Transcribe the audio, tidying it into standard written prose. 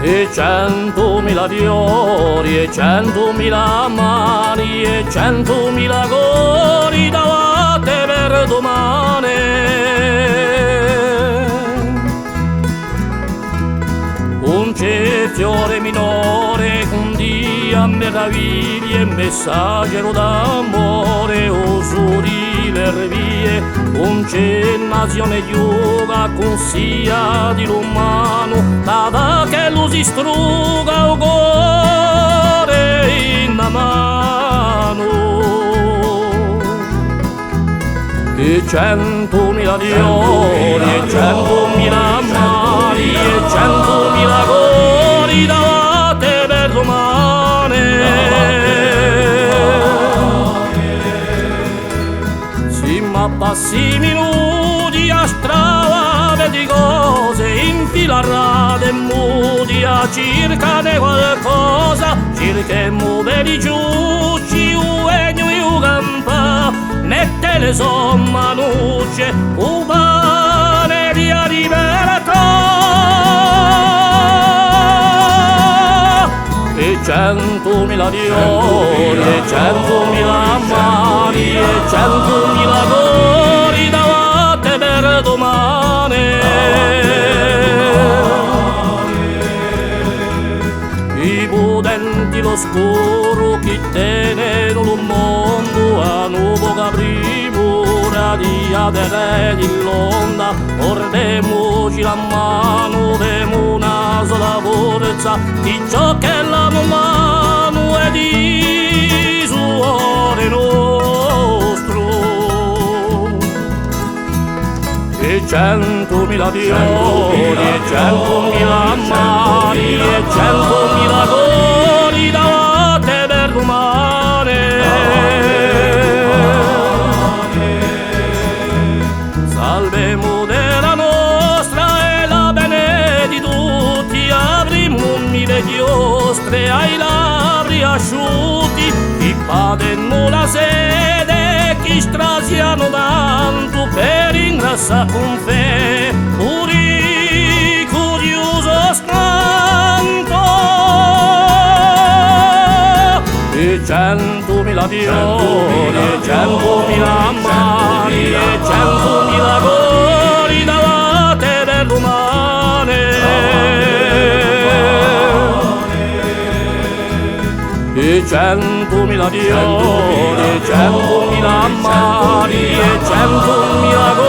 e 100.000 fiori e 100.000 mani e 100.000 cori davanti per domani. Un c'è fiore minore con dia meraviglie, messaggero d'amore, usurile vie. Un c'è nazione giuga con sia di l'umano, data che lo si struga o cuore in mano. E 100.000 fiori e 100.000 mani e 100.000 cori davanti per domani. Si ma passi minuti a strada di cose infilarate e mudi a cerca di qualcosa, cerchiamo per i giucci uegno e u campa, mette le somma nuce u pane di libertà. E 100.000 fiori e 100.000 mani e 100.000 cori davanti per domani. I potenti l'oscuro chi teneno il mondo a nuovo caprimura di adere di l'onda, ordemoci la mano, demo una sola forza di ciò che la mano è di suore nostro. E 100.000 fiori e 100.000 mani e 100.000 cori davanti per domani. Salvemo della nostra e la bene di tutti, avremo mille chiostre ai labbri asciutti, chi padenno la sede, chi strasiano tanto per ingrassare con fe, puri curioso scanto. E 100.000 fiori e 100.000 mani e 100.000 cori davanti per domani. E 100.000 fiori e 100.000 mani e 100.000 cori